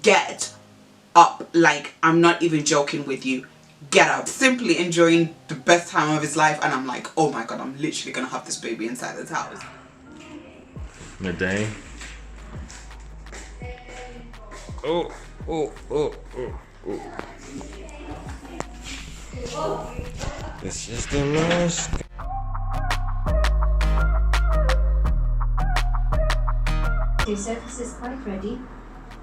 get up. Like, I'm not even joking with you. Get up. Simply enjoying the best time of his life, and I'm like, oh my god, I'm literally gonna have this baby inside this house. Midday. Oh, oh, oh, oh, oh. This is the last. The surface is quite ready.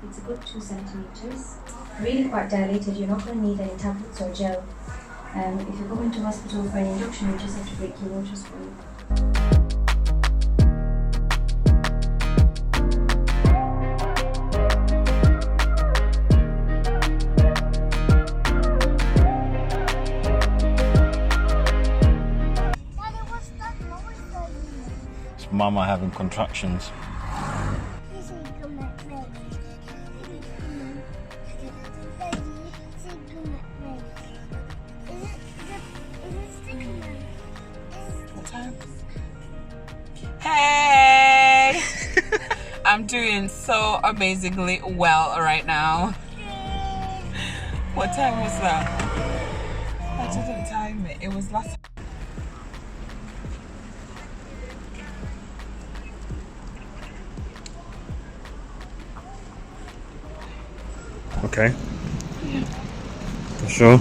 It's a good 2 centimeters. Really quite dilated. You're not going to need any tablets or gel. If you go into hospital for an induction, you just have to break your waters for you. It's Mama having contractions. Hey! I'm doing so amazingly well right now. What time was that? I didn't time it. It was last. Okay. Yeah. For sure.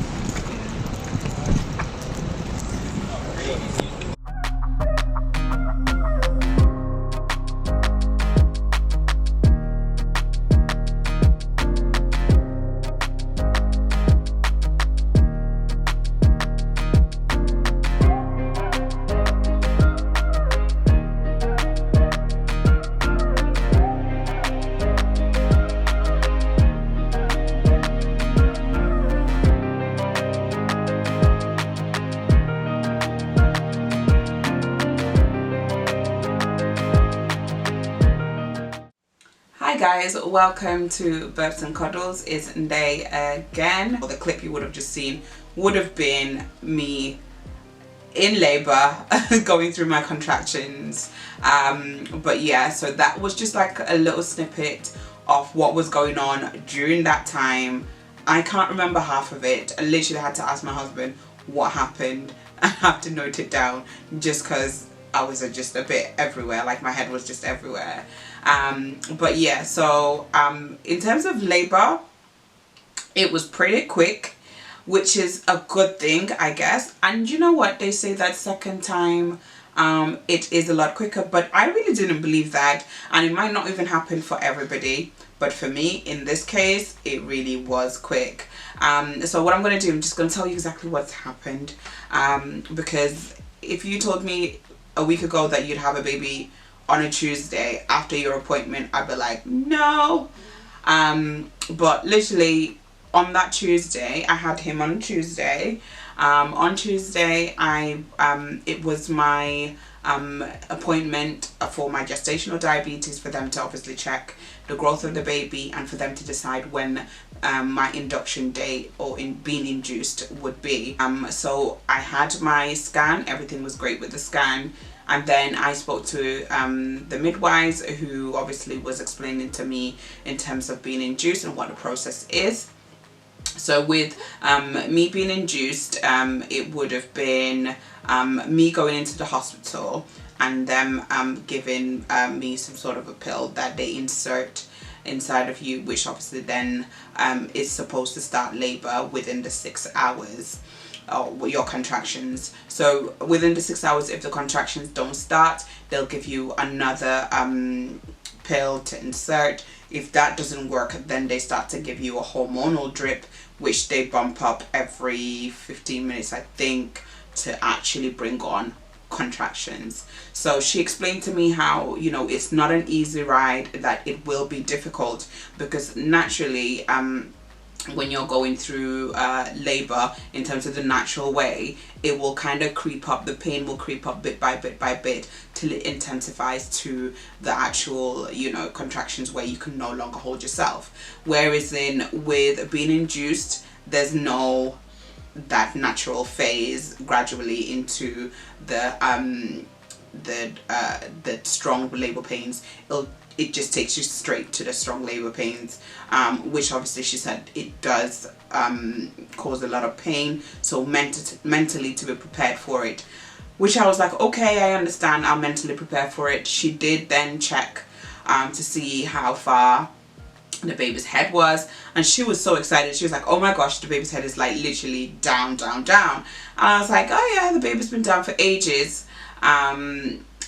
Hi guys, welcome to Burps and Cuddles. It's Nday again. The clip you would have just seen would have been me in labor going through my contractions, but yeah, so that was just like a little snippet of what was going on during that time. I can't remember half of it. I literally had to ask my husband what happened. I have to note it down just because I was just a bit everywhere, like my head was just everywhere. But yeah, so in terms of labor, it was pretty quick, which is a good thing, I guess. And you know what, they say that second time it is a lot quicker, but I really didn't believe that, and it might not even happen for everybody, but for me in this case it really was quick. So what I'm going to do, I'm just going to tell you exactly what's happened, because if you told me a week ago that you'd have a baby on a Tuesday after your appointment, I'd be like, no. But literally on that Tuesday, I had him on Tuesday. On Tuesday, it was my appointment for my gestational diabetes, for them to obviously check the growth of the baby and for them to decide when my induction date or in being induced would be. So I had my scan, everything was great with the scan. And then I spoke to the midwives, who obviously was explaining to me in terms of being induced and what the process is. So with me being induced, it would have been me going into the hospital and them giving me some sort of a pill that they insert inside of you, which obviously then is supposed to start labor within the 6 hours. Or your contractions. So within the 6 hours, if the contractions don't start, they'll give you another pill to insert. If that doesn't work, then they start to give you a hormonal drip, which they bump up every 15 minutes, I think, to actually bring on contractions. So she explained to me how, you know, it's not an easy ride, that it will be difficult, because naturally when you're going through labor, in terms of the natural way, it will kind of creep up, the pain will creep up bit by bit by bit till it intensifies to the actual, you know, contractions where you can no longer hold yourself. Whereas with being induced, there's no that natural phase gradually into the strong labor pains. it just takes you straight to the strong labor pains, which obviously she said it does cause a lot of pain, so mentally to be prepared for it, which I was like, okay, I understand, I'll mentally prepare for it. She did then check to see how far the baby's head was, and she was so excited. She was like, oh my gosh, the baby's head is like literally down, down, down. And I was like, oh yeah, the baby's been down for ages.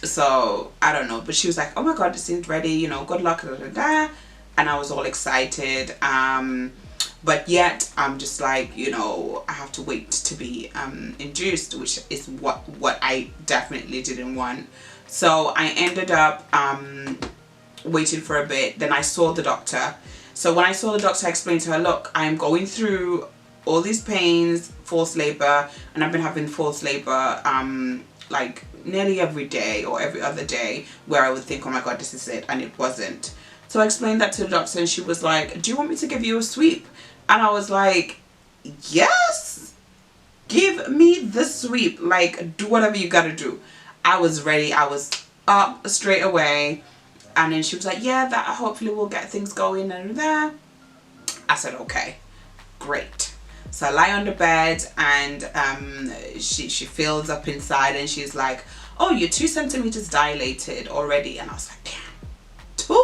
So I don't know, but she was like, oh my god, this seems ready, you know, good luck, da, da, da. And I was all excited, but yet I'm just like, you know, I have to wait to be induced, which is what I definitely didn't want. So I ended up waiting for a bit. Then I saw the doctor. So when I saw the doctor, I explained to her, look, I'm going through all these pains, forced labor, and I've been having forced labor like nearly every day or every other day, where I would think, oh my god, this is it, and it wasn't. So I explained that to the doctor, and she was like, do you want me to give you a sweep? And I was like, yes, give me the sweep, like do whatever you gotta do. I was ready. I was up straight away. And then she was like, yeah, that hopefully will get things going and there. I said, okay, great. So I lie on the bed, and she fills up inside, and she's like, oh, you're 2 centimeters dilated already. And I was like, damn,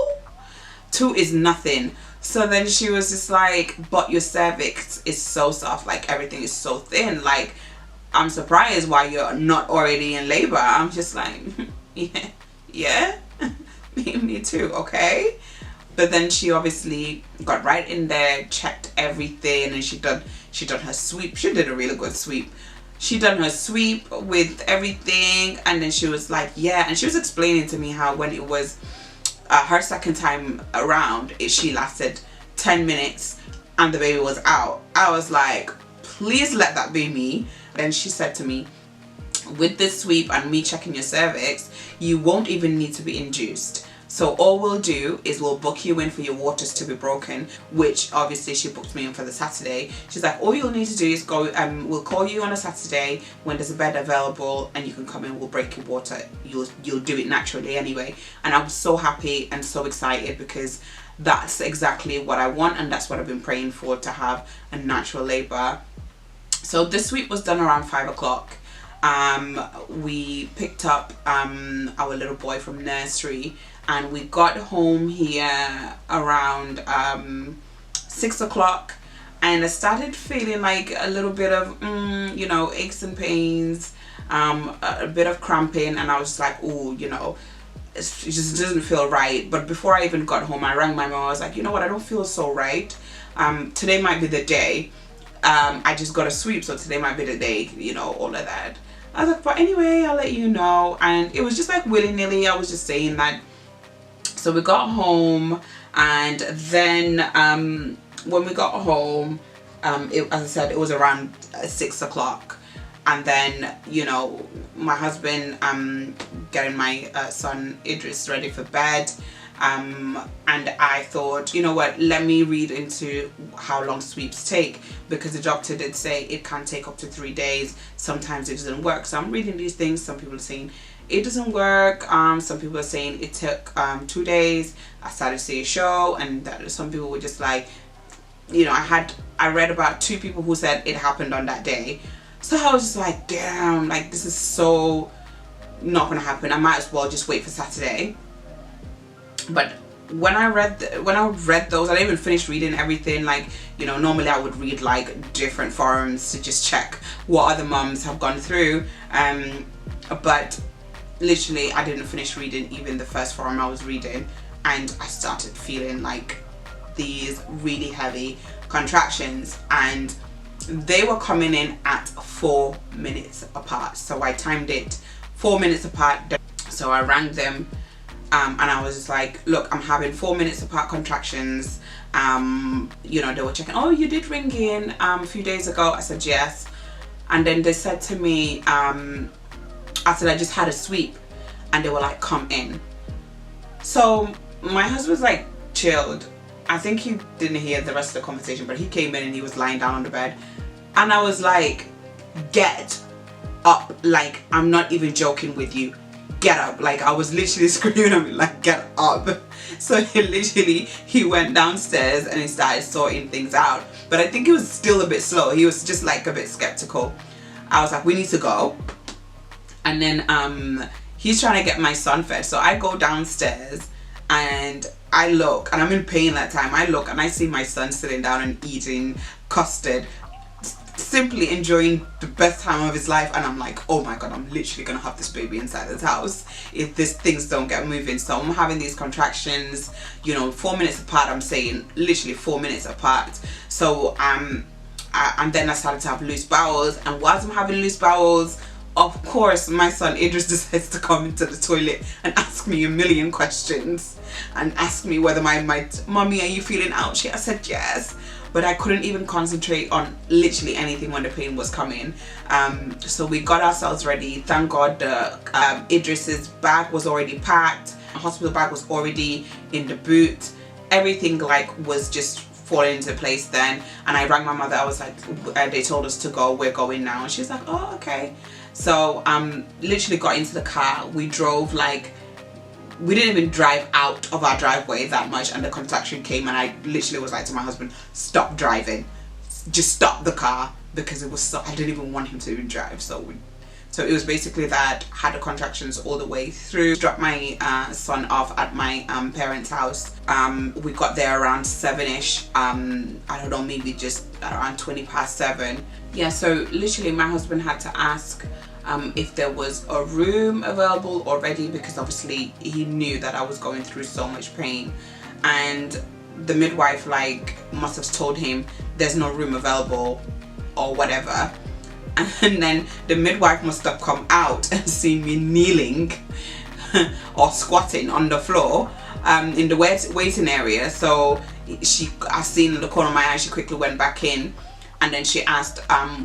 2 is nothing. So then she was just like, but your cervix is so soft, like everything is so thin, like I'm surprised why you're not already in labor. I'm just like, yeah. Me too, okay. But then she obviously got right in there, checked everything, and she done her sweep. She did a really good sweep. She done her sweep with everything, and then she was like, yeah. And she was explaining to me how when it was her second time around, she lasted 10 minutes and the baby was out. I was like, please let that be me. Then she said to me, with this sweep and me checking your cervix, you won't even need to be induced. So all we'll do is we'll book you in for your waters to be broken, which obviously she booked me in for the Saturday. She's like, all you'll need to do is go, we'll call you on a Saturday when there's a bed available, and you can come in, we'll break your water. You'll do it naturally anyway. And I was so happy and so excited, because that's exactly what I want, and that's what I've been praying for, to have a natural labor. So this sweep was done around 5 o'clock. We picked up our little boy from nursery, and we got home here around 6 o'clock, and I started feeling like a little bit of you know, aches and pains, a bit of cramping, and I was like, oh, you know, it just doesn't feel right. But before I even got home, I rang my mom. I was like, you know what, I don't feel so right. Today might be the day. I just got a sweep, so today might be the day, you know, all of that. I was like, but anyway, I'll let you know. And it was just like willy-nilly, I was just saying that. So we got home, and then when we got home, as I said, it was around 6 o'clock. And then, you know, my husband getting my son Idris ready for bed. And I thought, you know what, let me read into how long sweeps take, because the doctor did say it can take up to 3 days. Sometimes it doesn't work. So I'm reading these things. Some people are saying it doesn't work. Some people are saying it took 2 days. I started to see a show, and some people were just like, you know, I read about 2 people who said it happened on that day. So I was just like, damn, like this is so not gonna happen. I might as well just wait for Saturday. But when I read those, I didn't even finish reading everything. Like, you know, normally I would read like different forums to just check what other mums have gone through. But literally I didn't finish reading even the first forum I was reading, and I started feeling like these really heavy contractions, and they were coming in at 4 minutes apart. So I timed it 4 minutes apart. So I rang them. And I was just like, look, I'm having 4 minutes apart contractions. You know, they were checking, oh, you did ring in a few days ago. I said, yes. And then they said to me, I said, I just had a sweep. And they were like, come in. So my husband's like chilled. I think he didn't hear the rest of the conversation, but he came in and he was lying down on the bed. And I was like, get up. Like, I'm not even joking with you. get up. Like I was literally screaming at me like, get up. So he went downstairs and he started sorting things out, but I think he was still a bit slow. He was just like a bit skeptical. I was like, we need to go. And then he's trying to get my son fed, so I go downstairs and I look, and I'm in pain that time. I look and I see my son sitting down and eating custard, simply enjoying the best time of his life, and I'm like, oh my god, I'm literally gonna have this baby inside this house if these things don't get moving. So I'm having these contractions, you know, 4 minutes apart. I'm saying literally 4 minutes apart. So and then I started to have loose bowels, and whilst I'm having loose bowels, of course my son Idris decides to come into the toilet and ask me a million questions and ask me whether my mommy, are you feeling ouchy? I said yes, but I couldn't even concentrate on literally anything when the pain was coming. So we got ourselves ready. Thank God the Idris's bag was already packed, a hospital bag was already in the boot. Everything like was just falling into place then, and I rang my mother. I was like, they told us to go, we're going now. And she's like, oh okay. So literally got into the car. We drove, like we didn't even drive out of our driveway that much, and the contraction came, and I literally was like to my husband, stop driving, just stop the car, because it was so, I didn't even want him to even drive. So it was basically that. Had the contractions all the way through. Dropped my son off at my parents' house. We got there around 7ish. I don't know, maybe just around 7:20. Yeah, so literally my husband had to ask if there was a room available already, because obviously he knew that I was going through so much pain, and the midwife like must have told him there's no room available or whatever. And then the midwife must have come out and seen me kneeling or squatting on the floor in the waiting area. So I seen in the corner of my eye, she quickly went back in, and then she asked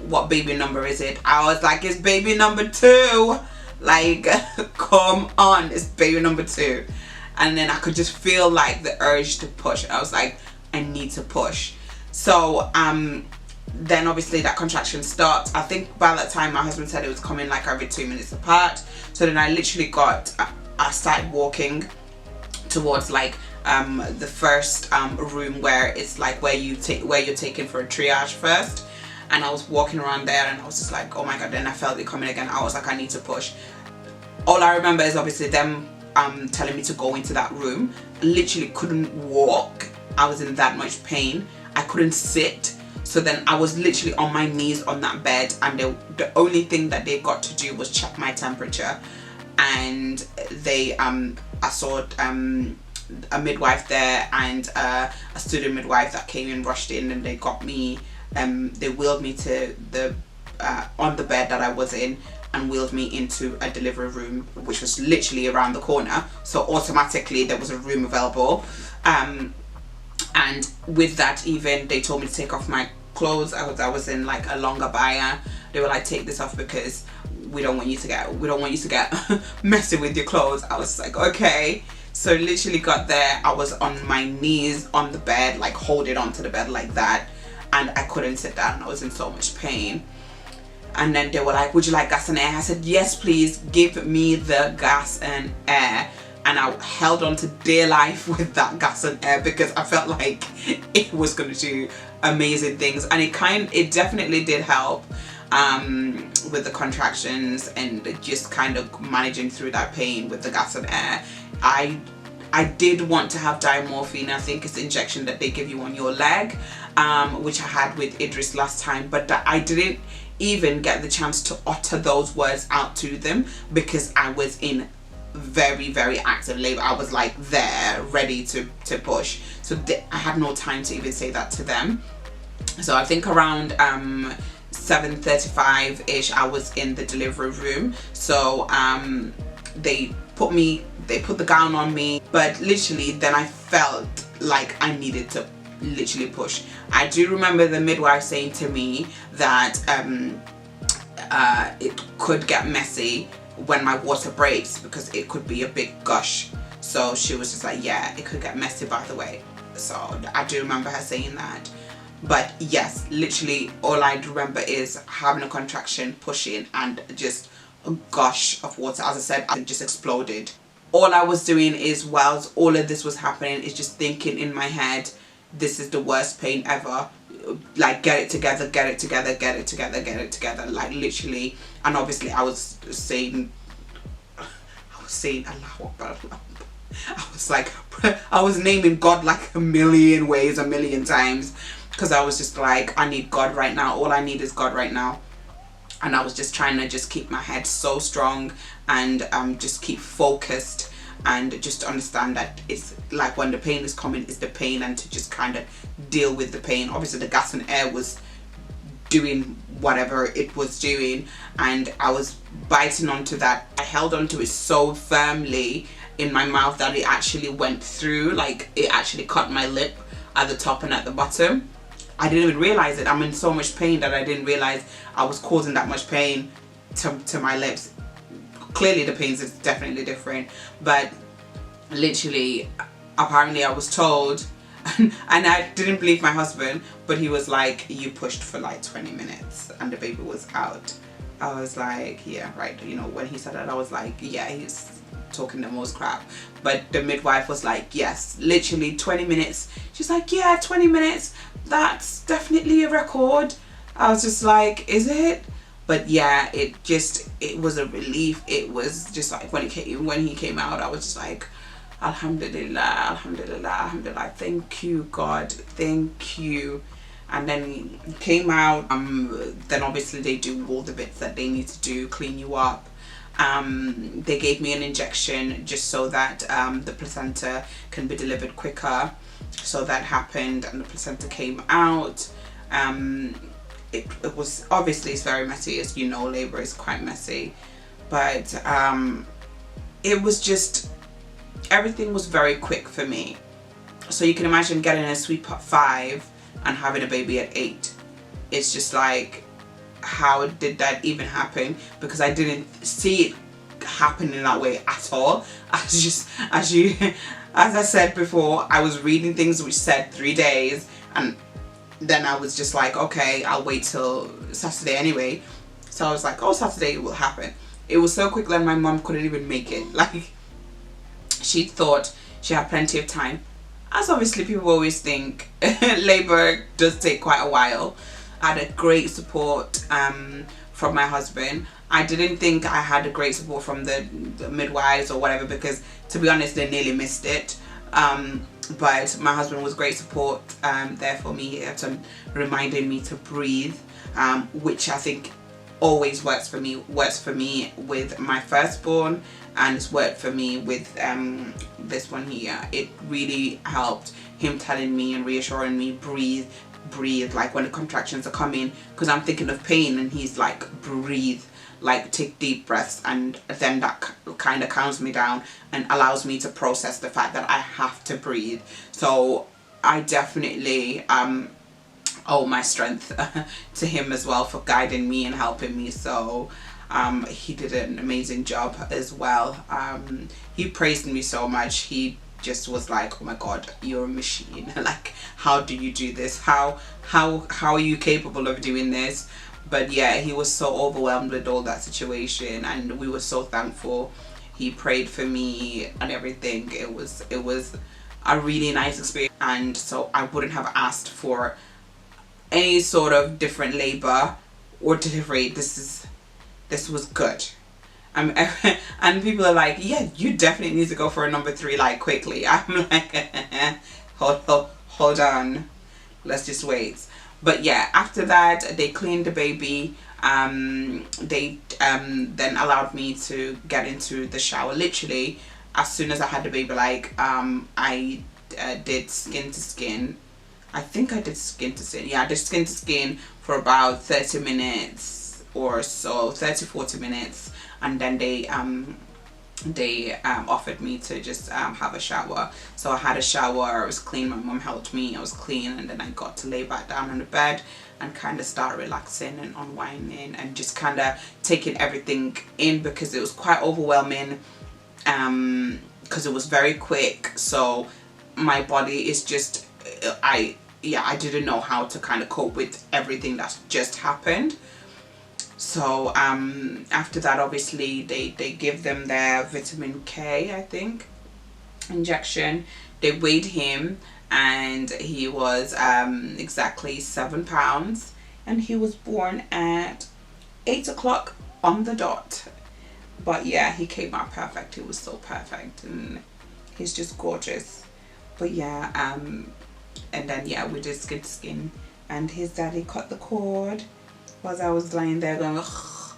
what baby number is it. I was like, it's baby number 2. Like come on, it's baby number 2. And then I could just feel like the urge to push. I was like, I need to push. So then obviously that contraction stopped. I think by that time my husband said it was coming like every 2 minutes apart. So then I literally I started walking towards like the first room, where it's like where you're taken for a triage first. And I was walking around there, and I was just like, oh my god. Then I felt it coming again. I was like, I need to push. All I remember is obviously them telling me to go into that room. Literally couldn't walk. I was in that much pain. I couldn't sit. So then I was literally on my knees on that bed, and the only thing that they got to do was check my temperature. And they I saw a midwife there, and a student midwife that came in, rushed in, and they got me, they wheeled me to the on the bed that I was in, and wheeled me into a delivery room, which was literally around the corner. So automatically there was a room available. And with that, even they told me to take off my clothes. I was in like a longer baya. They were like, take this off because we don't want you to get messy with your clothes. I was like, okay. So literally got there, I was on my knees on the bed, like holding onto the bed like that, and I couldn't sit down. I was in so much pain. And then they were like, would you like gas and air? I said, yes please, give me the gas and air. And I held on to dear life with that gas and air, because I felt like it was going to do amazing things. And it definitely did help with the contractions and just kind of managing through that pain with the gas and air. I did want to have diamorphine. I think it's the injection that they give you on your leg, which I had with Idris last time, but I didn't even get the chance to utter those words out to them, because I was in very, very active labor. I was like there ready to push, so I had no time to even say that to them. So I think around 7:35 ish I was in the delivery room. So they put the gown on me, but literally then I felt like I needed to literally push. I do remember the midwife saying to me that it could get messy when my water breaks, because it could be a big gush. So she was just like, yeah, it could get messy, by the way. So I do remember her saying that. But yes, literally all I remember is having a contraction, pushing, and just gush of water. As I said, I just exploded. All I was doing is, whilst all of this was happening, is just thinking in my head, this is the worst pain ever. Like, get it together, get it together, get it together, get it together. Like, literally. And obviously I was saying Allahu Akbar. I was like, I was naming God like a million ways, a million times, because I was just like, I need God right now. All I need is God right now. And I was just trying to just keep my head so strong and just keep focused, and just understand that it's like, when the pain is coming, it's the pain, and to just kind of deal with the pain. Obviously the gas and air was doing whatever it was doing, and I was biting onto that. I held onto it so firmly in my mouth that it actually went through, like it actually cut my lip at the top and at the bottom. I didn't even realize it. I'm in so much pain that I didn't realize I was causing that much pain to my lips. Clearly the pains is definitely different, but literally, apparently I was told, and I didn't believe my husband, but he was like, you pushed for like 20 minutes and the baby was out. I was like, yeah, right. You know, when he said that, I was like, yeah, he's talking the most crap. But the midwife was like, yes, literally 20 minutes. She's like, yeah, 20 minutes. That's definitely a record. I was just like, is it? But yeah, it was a relief. It was just like, when he came out, I was just like, Alhamdulillah, Alhamdulillah, Alhamdulillah, thank you God, thank you. And then he came out. Then obviously they do all the bits that they need to do, clean you up. They gave me an injection just so that the placenta can be delivered quicker. So that happened, and the placenta came out. It was, obviously it's very messy, as you know, labor is quite messy, but it was just, everything was very quick for me. So you can imagine getting a sweep at 5 and having a baby at 8. It's just like, how did that even happen? Because I didn't see it happen in that way at all. As I said before, I was reading things which said 3 days, and then I was just like, okay, I'll wait till Saturday anyway. So I was like, oh, Saturday it will happen. It was so quick that my mom couldn't even make it. Like, she thought she had plenty of time, as obviously people always think. Labor does take quite a while. I had a great support from my husband. I didn't think I had a great support from the midwives or whatever, because to be honest, they nearly missed it. But my husband was great support there for me. He kept on reminding me to breathe, which I think always works for me with my firstborn, and it's worked for me with this one here. It really helped, him telling me and reassuring me, breathe, like when the contractions are coming, because I'm thinking of pain, and he's like, breathe, like take deep breaths, and then that kind of calms me down and allows me to process the fact that I have to breathe. So I definitely owe my strength to him as well for guiding me and helping me. So he did an amazing job as well. He praised me so much. He just was like, oh my God, you're a machine. Like, how do you do this? How are you capable of doing this? But yeah, he was so overwhelmed with all that situation, and we were so thankful. He prayed for me and everything. It was a really nice experience, and so I wouldn't have asked for any sort of different labor or delivery. This was good. And people are like, yeah, you definitely need to go for a number 3 like quickly. I'm like, hold on, let's just wait. But yeah, after that they cleaned the baby. They then allowed me to get into the shower. Literally as soon as I had the baby, like I did skin to skin. I think I did skin to skin. Yeah, I did skin to skin for about 30 minutes or so, 30-40 minutes, and then they offered me to just have a shower. So I had a shower, I was clean, my mom helped me, I was clean, and then I got to lay back down on the bed and kind of start relaxing and unwinding and just kind of taking everything in, because it was quite overwhelming, because it was very quick. So my body is just, I didn't know how to kind of cope with everything that's just happened. So after that, obviously they give them their vitamin K, I think, injection. They weighed him, and he was exactly 7 pounds, and he was born at 8 o'clock on the dot. But yeah, he came out perfect. He was so perfect, and he's just gorgeous. But yeah, and then yeah, we did skin, and his daddy cut the cord while I was lying there going, ugh,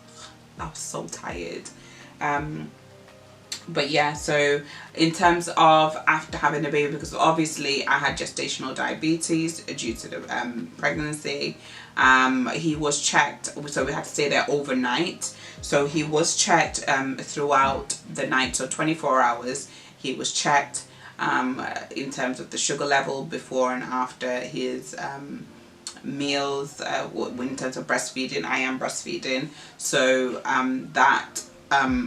I was so tired. But yeah, so in terms of after having a baby, because obviously I had gestational diabetes due to the pregnancy, he was checked, so we had to stay there overnight. So he was checked throughout the night, so 24 hours he was checked in terms of the sugar level before and after his meals. In terms of breastfeeding, I am breastfeeding, so that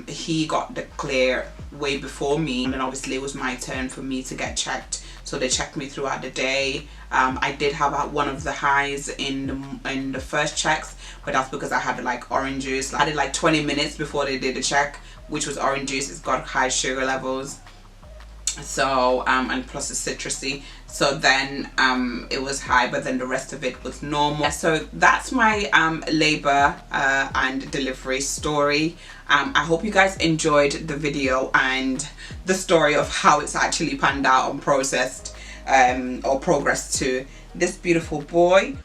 he got the clear way before me, and then obviously it was my turn for me to get checked. So they checked me throughout the day. I did have one of the highs in the first checks, but that's because I had like orange juice. I did like 20 minutes before they did the check, which was orange juice. It's got high sugar levels, so and plus it's citrusy, so then it was high, but then the rest of it was normal. So that's my labor and delivery story. I hope you guys enjoyed the video and the story of how it's actually panned out and processed or progressed to this beautiful boy.